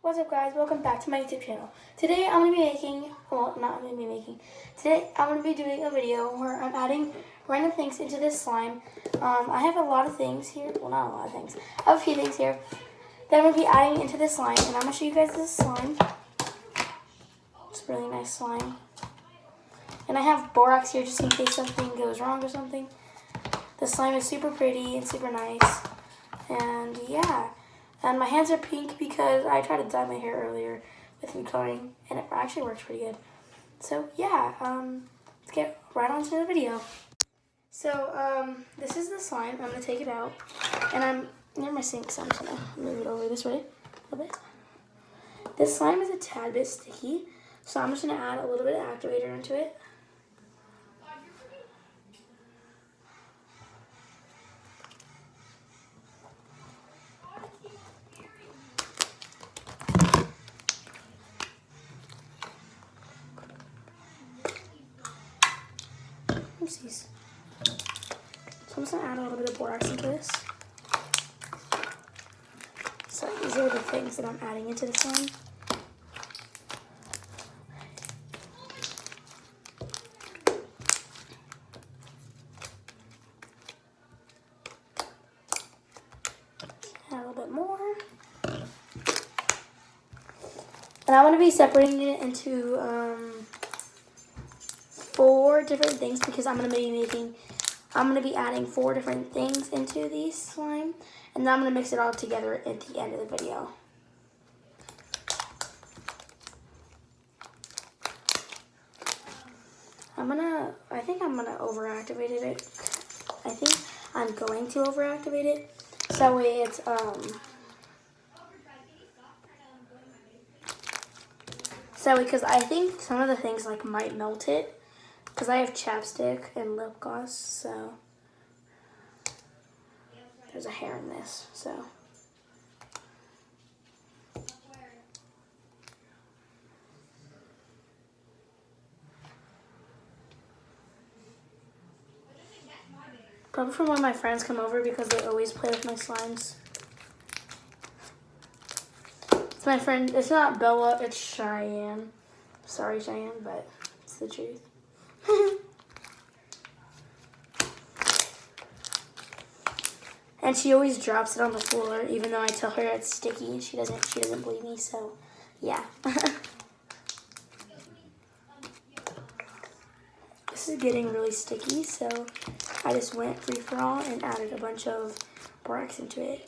What's up, guys? Welcome back to my YouTube channel. Today I'm going to be making, today I'm going to be doing a video where I'm adding random things into this slime. I have a lot of things here, well, not a lot of things, I have a few things here that I'm going to be adding into this slime, and I'm going to show you guys this slime. It's a really nice slime. And I have borax here just in case something goes wrong or something. The slime is super pretty and super nice, and yeah. And my hands are pink because I tried to dye my hair earlier with food coloring, and it actually works pretty good. So yeah, let's get right on to the video. So this is the slime. I'm gonna take it out, and I'm near my sink, so I'm just gonna move it over this way a little bit. This slime is a tad bit sticky, so I'm just gonna add a little bit of activator into it. Oopsies. So I'm just gonna add a little bit of borax into this. So these are the things that I'm adding into the slime. Add a little bit more. And I'm gonna be separating it into 4 different things because I'm gonna be adding 4 different things into the slime, and then I'm gonna mix it all together at the end of the video. I think I'm gonna overactivate it. I think I'm going to overactivate it so it's because I think some of the things like might melt it. Because I have chapstick and lip gloss, so there's a hair in this, so. Probably from when my friends come over because they always play with my slimes. It's my friend, it's not Bella, it's Cheyenne. Sorry, Cheyenne, but it's the truth. And she always drops it on the floor, even though I tell her it's sticky, and she doesn't believe me. So, yeah. This is getting really sticky, so I just went free for all and added a bunch of borax into it.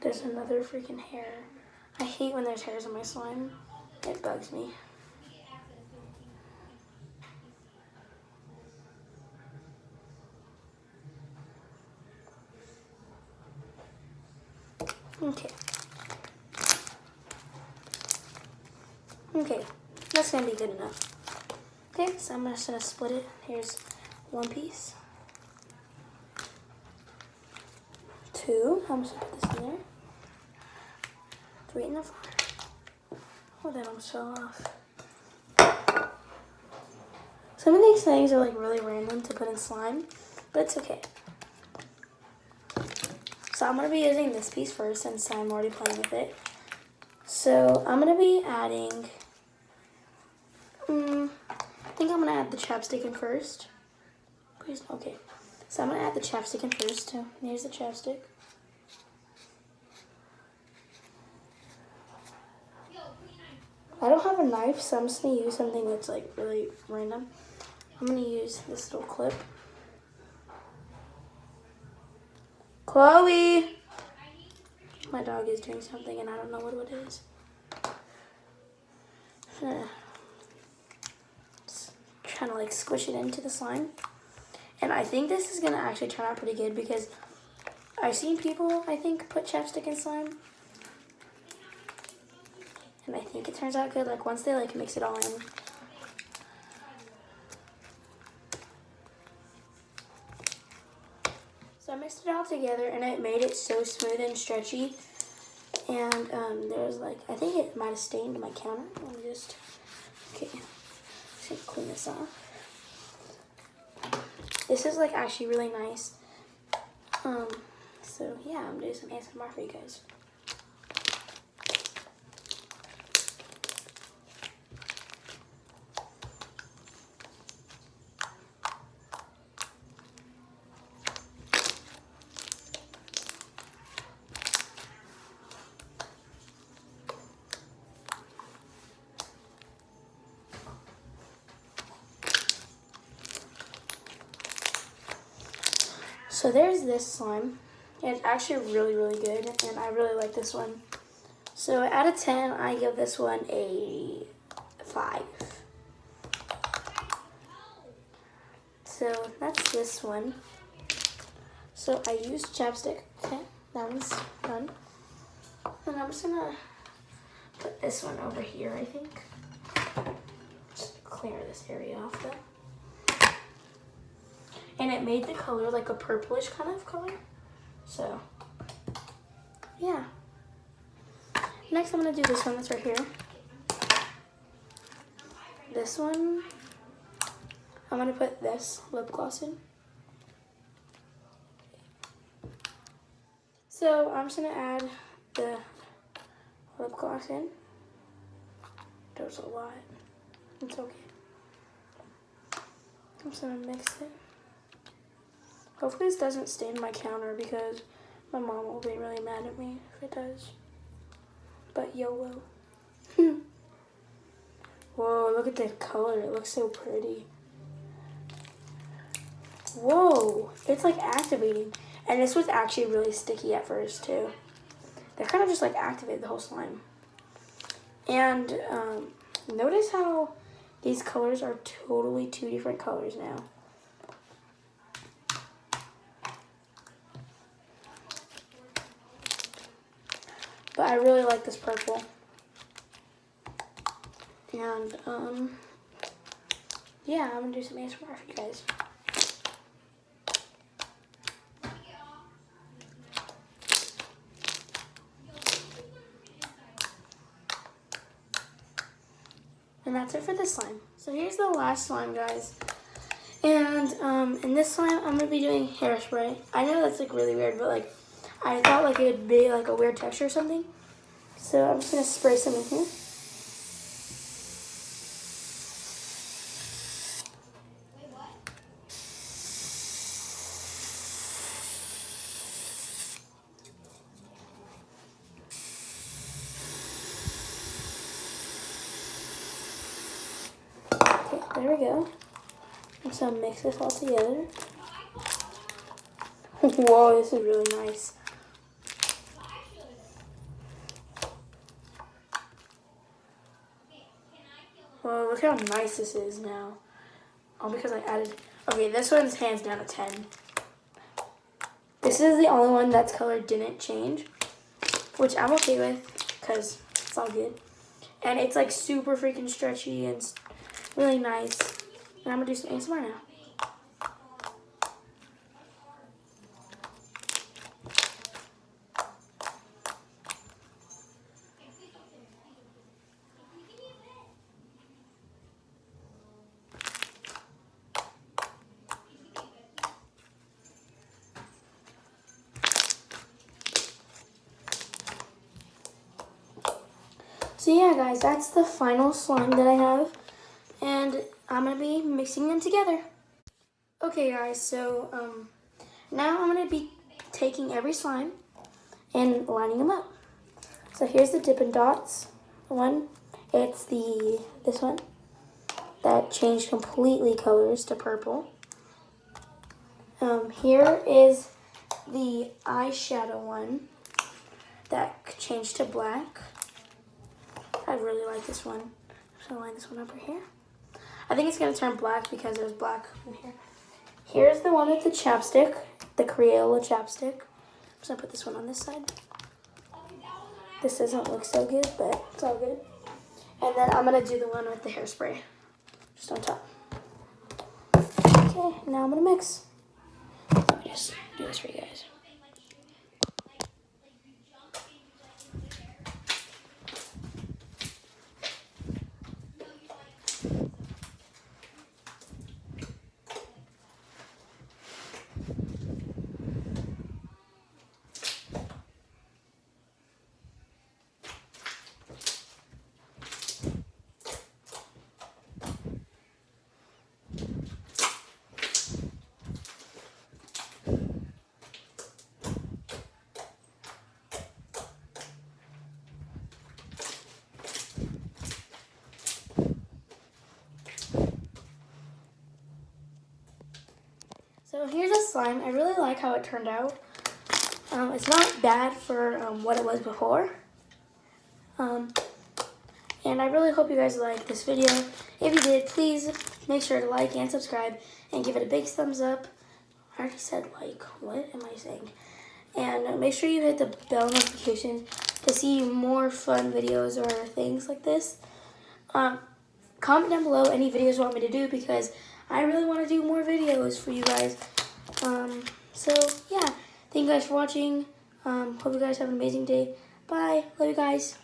There's another freaking hair. I hate when there's hairs on my slime. It bugs me. Okay, that's gonna be good enough. Okay, so I'm just gonna split it. Here's 1 piece. 2, I'm just gonna put this in there. 3 and 4. Oh, that almost fell off. Some of these things are like really random to put in slime, but it's okay. So I'm gonna be using this piece first since I'm already playing with it. So I'm gonna be adding, I think I'm gonna add the chapstick in first. Please, okay. So I'm gonna add the chapstick in first. So here's the chapstick. I don't have a knife, so I'm just gonna use something that's like really random. I'm gonna use this little clip. Chloe! My dog is doing something and I don't know what it is. Just trying to like squish it into the slime. And I think this is gonna actually turn out pretty good because I've seen people, I think, put chapstick in slime. And I think it turns out good, like once they like mix it all in. So I mixed it all together and it made it so smooth and stretchy. And there's like, I think it might have stained my counter. Let me just, okay, just gonna clean this off. This is like actually really nice. So yeah, I'm gonna do some ASMR for you guys. So there's this slime. It's actually really, really good, and I really like this one. So out of 10, I give this one a 5. So that's this one. So I used chapstick. Okay, that one's done. And I'm just gonna put this one over here, I think. Just clear this area off though. And it made the color like a purplish kind of color. So, yeah. Next, I'm gonna do this one that's right here. This one, I'm gonna put this lip gloss in. So, I'm just gonna add the lip gloss in. There's a lot. It's okay. I'm just gonna mix it. Hopefully this doesn't stain my counter because my mom will be really mad at me if it does. But YOLO. Whoa, look at the color. It looks so pretty. Whoa, it's like activating. And this was actually really sticky at first too. That kind of just like activated the whole slime. And notice how these colors are totally 2 different colors now. But I really like this purple. And, yeah, I'm gonna do some ASMR for you guys. And that's it for this slime. So here's the last slime, guys. And, in this slime, I'm gonna be doing hairspray. I know that's, like, really weird, but, like, I thought, like, it would be, like, a weird texture or something. So I'm just gonna spray some in here. Okay, there we go. I'm just gonna mix this all together. Whoa, this is really nice. Whoa, look how nice this is now. All because I added... Okay, this one's hands down a 10. This is the only one that's color didn't change, which I'm okay with because it's all good. And it's like super freaking stretchy and really nice. And I'm gonna do some ASMR now. So yeah, guys, that's the final slime that I have, and I'm gonna be mixing them together. Okay, guys, so now I'm gonna be taking every slime and lining them up. So here's the Dippin' Dots one. It's this one that changed completely colors to purple. Here is the eyeshadow one that changed to black. I really like this one. I'm gonna line this one over here. I think it's gonna turn black because there's black in here. Here's the one with the chapstick, the Crayola chapstick. I'm just gonna put this one on this side. This doesn't look so good, but it's all good. And then I'm gonna do the one with the hairspray, just on top. Okay, now I'm gonna mix. Let me just do this for you guys. slime. I really like how it turned out. It's not bad for what it was before. And I really hope you guys liked this video. If you did, please make sure to like and subscribe and give it a big thumbs up. I already said like, what am I saying? And make sure you hit the bell notification to see more fun videos or things like this. Comment down below any videos you want me to do because I really want to do more videos for you guys. So yeah, thank you guys for watching. Hope you guys have an amazing day. Bye. Love you guys.